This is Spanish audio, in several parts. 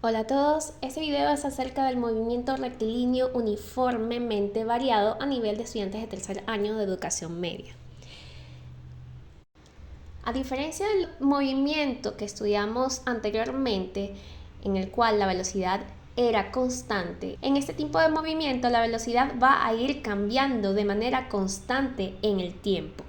Hola a todos, este video es acerca del movimiento rectilíneo uniformemente variado a nivel de estudiantes de tercer año de educación media. A diferencia del movimiento que estudiamos anteriormente, en el cual la velocidad era constante, en este tipo de movimiento la velocidad va a ir cambiando de manera constante en el tiempo.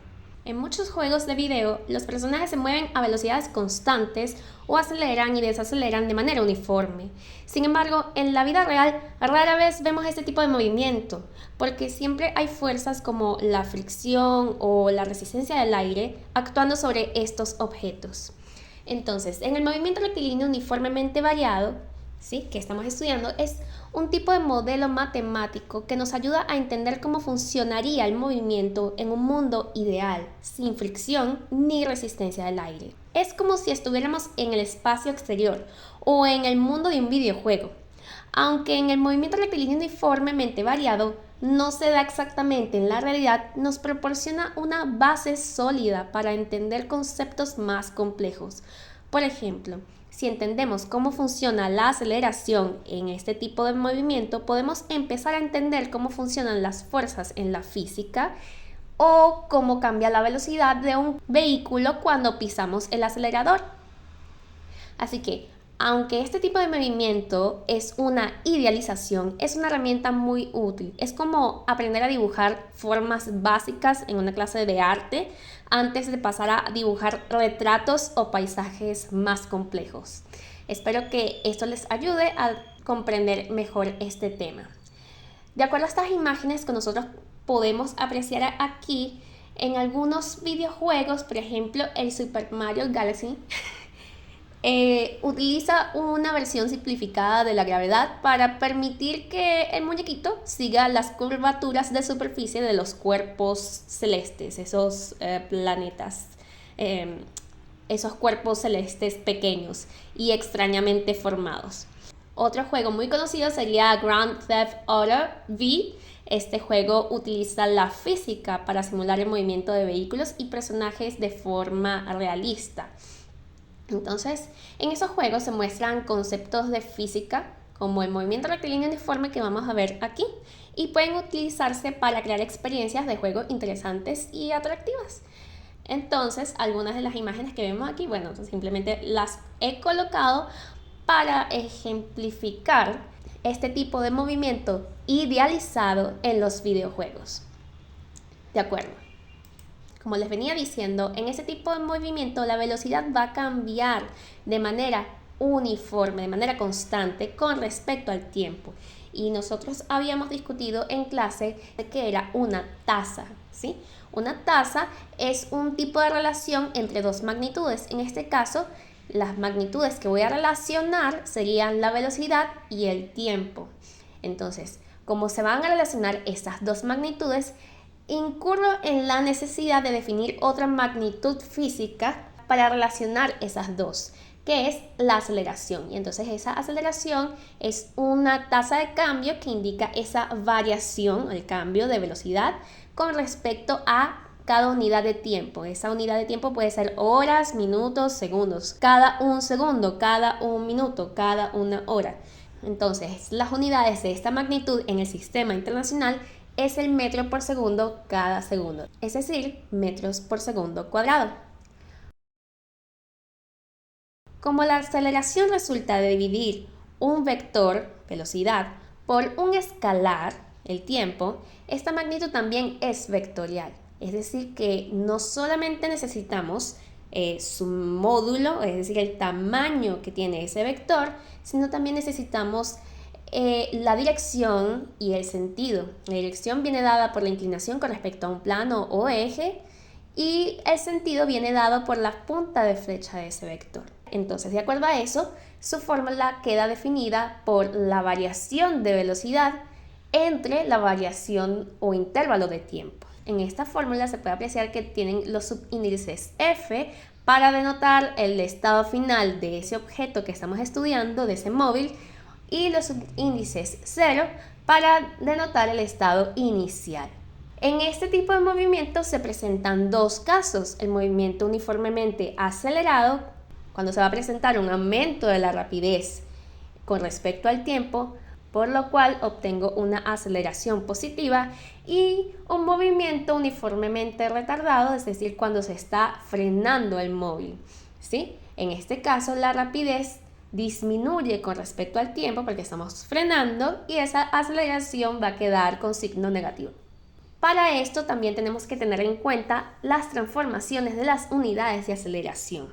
En muchos juegos de video, los personajes se mueven a velocidades constantes o aceleran y desaceleran de manera uniforme. Sin embargo, en la vida real rara vez vemos este tipo de movimiento, porque siempre hay fuerzas como la fricción o la resistencia del aire actuando sobre estos objetos. Entonces, en el movimiento rectilíneo uniformemente variado, ¿sí?, que estamos estudiando, es un tipo de modelo matemático que nos ayuda a entender cómo funcionaría el movimiento en un mundo ideal, sin fricción ni resistencia del aire. Es como si estuviéramos en el espacio exterior o en el mundo de un videojuego. Aunque en el movimiento rectilíneo uniformemente variado no se da exactamente en la realidad, nos proporciona una base sólida para entender conceptos más complejos. Por ejemplo, si entendemos cómo funciona la aceleración en este tipo de movimiento, podemos empezar a entender cómo funcionan las fuerzas en la física o cómo cambia la velocidad de un vehículo cuando pisamos el acelerador. Así que, aunque este tipo de movimiento es una idealización, es una herramienta muy útil. Es como aprender a dibujar formas básicas en una clase de arte antes de pasar a dibujar retratos o paisajes más complejos. Espero que esto les ayude a comprender mejor este tema. De acuerdo a estas imágenes que nosotros podemos apreciar aquí, en algunos videojuegos, por ejemplo el Super Mario Galaxy, utiliza una versión simplificada de la gravedad para permitir que el muñequito siga las curvaturas de superficie de los cuerpos celestes, esos planetas, esos cuerpos celestes pequeños y extrañamente formados. Otro juego muy conocido sería Grand Theft Auto V. Este juego utiliza la física para simular el movimiento de vehículos y personajes de forma realista. Entonces, en esos juegos se muestran conceptos de física como el movimiento rectilíneo uniforme que vamos a ver aquí y pueden utilizarse para crear experiencias de juego interesantes y atractivas. Entonces, algunas de las imágenes que vemos aquí, bueno, simplemente las he colocado para ejemplificar este tipo de movimiento idealizado en los videojuegos. De acuerdo. Como les venía diciendo, en ese tipo de movimiento la velocidad va a cambiar de manera uniforme, de manera constante con respecto al tiempo. Y nosotros habíamos discutido en clase que era una tasa, ¿sí? Una tasa es un tipo de relación entre dos magnitudes. En este caso, las magnitudes que voy a relacionar serían la velocidad y el tiempo. Entonces, como se van a relacionar estas dos magnitudes, incurro en la necesidad de definir otra magnitud física para relacionar esas dos, que es la aceleración. Y entonces esa aceleración es una tasa de cambio que indica esa variación, el cambio de velocidad con respecto a cada unidad de tiempo. Esa unidad de tiempo puede ser horas, minutos, segundos, cada un segundo, cada un minuto, cada una hora. Entonces, las unidades de esta magnitud en el sistema internacional es el metro por segundo cada segundo, es decir, metros por segundo cuadrado. Como la aceleración resulta de dividir un vector, velocidad, por un escalar, el tiempo, esta magnitud también es vectorial. Es decir, que no solamente necesitamos su módulo, es decir, el tamaño que tiene ese vector, sino también necesitamos la dirección y el sentido. La dirección viene dada por la inclinación con respecto a un plano o eje y el sentido viene dado por la punta de flecha de ese vector. Entonces, de acuerdo a eso, su fórmula queda definida por la variación de velocidad entre la variación o intervalo de tiempo. En esta fórmula se puede apreciar que tienen los subíndices f para denotar el estado final de ese objeto que estamos estudiando, de ese móvil, y los subíndices 0 para denotar el estado inicial. En este tipo de movimiento se presentan dos casos: el movimiento uniformemente acelerado, cuando se va a presentar un aumento de la rapidez con respecto al tiempo, por lo cual obtengo una aceleración positiva y un movimiento uniformemente retardado, es decir, cuando se está frenando el móvil, ¿sí? En este caso, la rapidez disminuye con respecto al tiempo porque estamos frenando y esa aceleración va a quedar con signo negativo. Para esto también tenemos que tener en cuenta las transformaciones de las unidades de aceleración.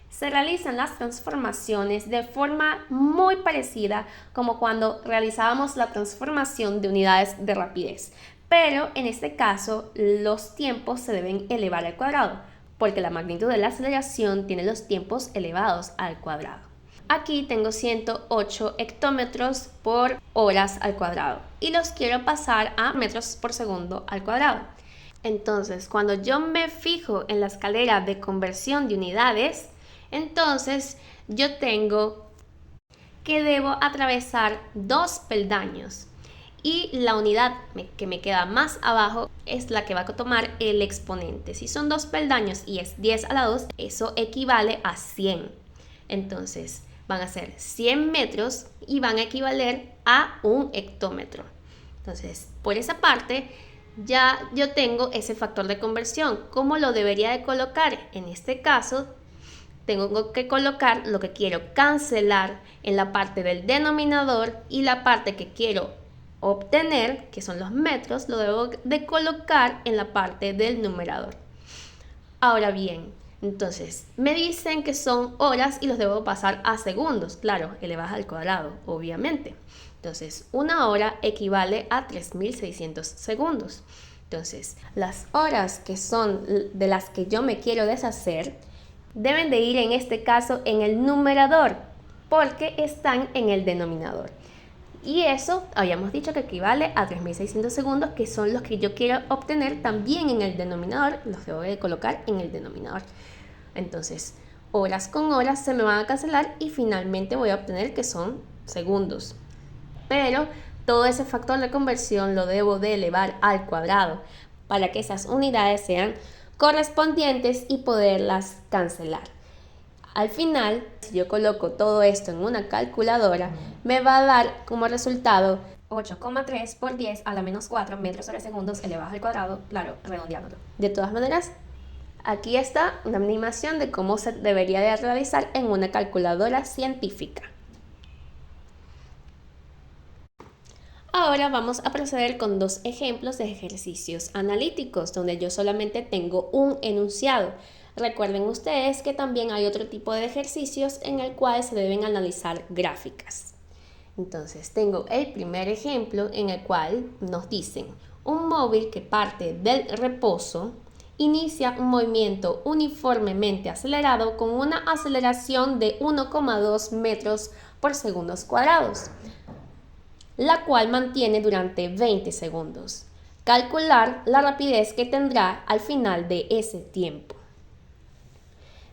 Se realizan las transformaciones de forma muy parecida como cuando realizábamos la transformación de unidades de rapidez, pero en este caso los tiempos se deben elevar al cuadrado, porque la magnitud de la aceleración tiene los tiempos elevados al cuadrado. Aquí tengo 108 hectómetros por horas al cuadrado y los quiero pasar a metros por segundo al cuadrado. Entonces, cuando yo me fijo en la escalera de conversión de unidades, entonces yo tengo que debo atravesar 2 peldaños y la unidad que me queda más abajo es la que va a tomar el exponente. Si son 2 peldaños y es 10 a la 2, eso equivale a 100. Entonces van a ser 100 metros y van a equivaler a 1 hectómetro. Entonces, por esa parte ya yo tengo ese factor de conversión. ¿Cómo lo debería de colocar? En este caso, tengo que colocar lo que quiero cancelar en la parte del denominador y la parte que quiero obtener, que son los metros, lo debo de colocar en la parte del numerador. Ahora bien, entonces me dicen que son horas y los debo pasar a segundos, claro, elevadas al cuadrado, obviamente. Entonces, una hora equivale a 3600 segundos. Entonces, las horas que son de las que yo me quiero deshacer deben de ir en este caso en el numerador porque están en el denominador. Y eso habíamos dicho que equivale a 3600 segundos, que son los que yo quiero obtener también en el denominador. Los debo de colocar en el denominador. Entonces, horas con horas se me van a cancelar y finalmente voy a obtener que son segundos. Pero todo ese factor de conversión lo debo de elevar al cuadrado para que esas unidades sean correspondientes y poderlas cancelar. Al final, si yo coloco todo esto en una calculadora, me va a dar como resultado 8,3 por 10 a la menos 4 metros sobre segundos elevados al cuadrado, claro, redondeándolo. De todas maneras, aquí está una animación de cómo se debería de realizar en una calculadora científica. Ahora vamos a proceder con 2 ejemplos de ejercicios analíticos, donde yo solamente tengo un enunciado. Recuerden ustedes que también hay otro tipo de ejercicios en el cual se deben analizar gráficas. Entonces, tengo el primer ejemplo en el cual nos dicen un móvil que parte del reposo inicia un movimiento uniformemente acelerado con una aceleración de 1,2 metros por segundos cuadrados, la cual mantiene durante 20 segundos. Calcular la rapidez que tendrá al final de ese tiempo.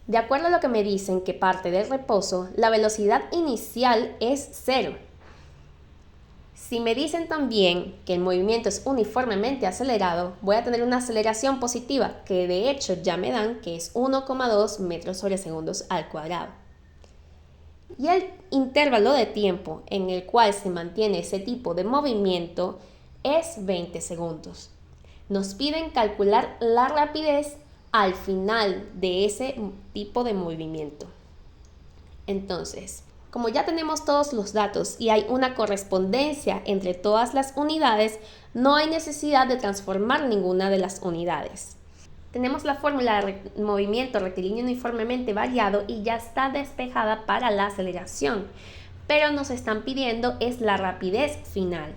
De acuerdo a lo que me dicen que parte del reposo, la velocidad inicial es 0. Si me dicen también que el movimiento es uniformemente acelerado, voy a tener una aceleración positiva, que de hecho ya me dan que es 1,2 metros sobre segundos al cuadrado. Y el intervalo de tiempo en el cual se mantiene ese tipo de movimiento es 20 segundos. Nos piden calcular la rapidez al final de ese tipo de movimiento. Entonces, como ya tenemos todos los datos y hay una correspondencia entre todas las unidades, no hay necesidad de transformar ninguna de las unidades. Tenemos la fórmula de movimiento rectilíneo uniformemente variado y ya está despejada para la aceleración, pero nos están pidiendo es la rapidez final.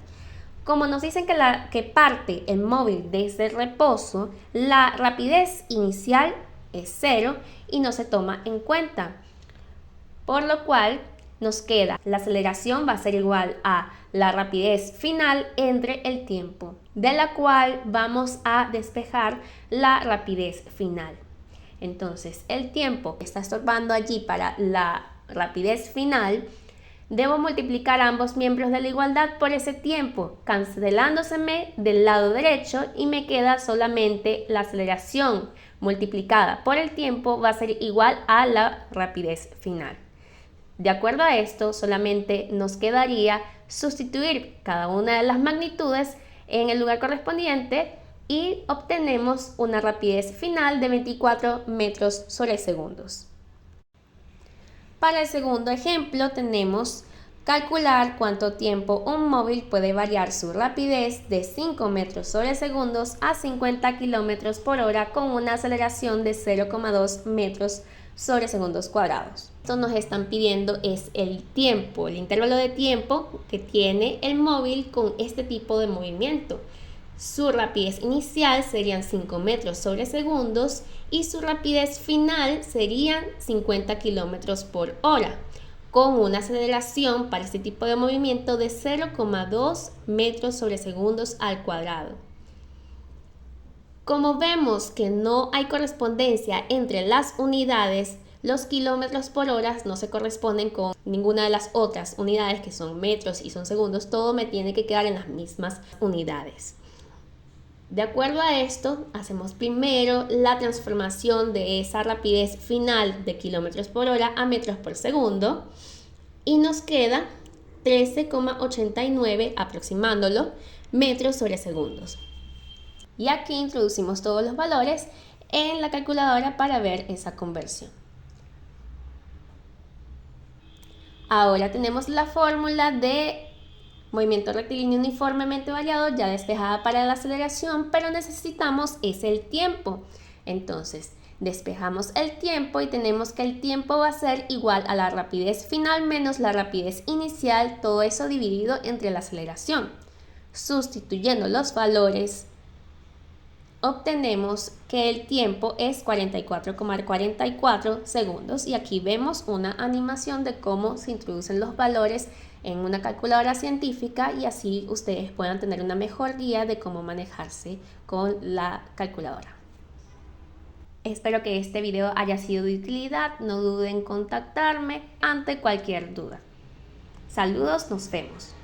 Como nos dicen que parte el móvil desde el reposo, la rapidez inicial es 0 y no se toma en cuenta. Por lo cual nos queda, la aceleración va a ser igual a la rapidez final entre el tiempo, de la cual vamos a despejar la rapidez final. Entonces, el tiempo que está estorbando allí para la rapidez final, debo multiplicar ambos miembros de la igualdad por ese tiempo, cancelándoseme del lado derecho y me queda solamente la aceleración multiplicada por el tiempo va a ser igual a la rapidez final. De acuerdo a esto, solamente nos quedaría sustituir cada una de las magnitudes en el lugar correspondiente y obtenemos una rapidez final de 24 metros sobre segundos. Para el segundo ejemplo tenemos calcular cuánto tiempo un móvil puede variar su rapidez de 5 metros sobre segundos a 50 kilómetros por hora con una aceleración de 0,2 metros sobre segundos cuadrados. Esto nos están pidiendo es el tiempo, el intervalo de tiempo que tiene el móvil con este tipo de movimiento. Su rapidez inicial serían 5 metros sobre segundos y su rapidez final serían 50 kilómetros por hora, con una aceleración para este tipo de movimiento de 0,2 metros sobre segundos al cuadrado. Como vemos que no hay correspondencia entre las unidades, los kilómetros por hora no se corresponden con ninguna de las otras unidades que son metros y son segundos, todo me tiene que quedar en las mismas unidades. De acuerdo a esto, hacemos primero la transformación de esa rapidez final de kilómetros por hora a metros por segundo y nos queda 13,89 aproximándolo metros sobre segundos. Y aquí introducimos todos los valores en la calculadora para ver esa conversión. Ahora tenemos la fórmula de movimiento rectilíneo uniformemente variado ya despejada para la aceleración, pero necesitamos es el tiempo. Entonces, despejamos el tiempo y tenemos que el tiempo va a ser igual a la rapidez final menos la rapidez inicial, todo eso dividido entre la aceleración. Sustituyendo los valores, obtenemos que el tiempo es 44,44 segundos y aquí vemos una animación de cómo se introducen los valores en una calculadora científica y así ustedes puedan tener una mejor guía de cómo manejarse con la calculadora. Espero que este video haya sido de utilidad, no duden en contactarme ante cualquier duda. Saludos, nos vemos.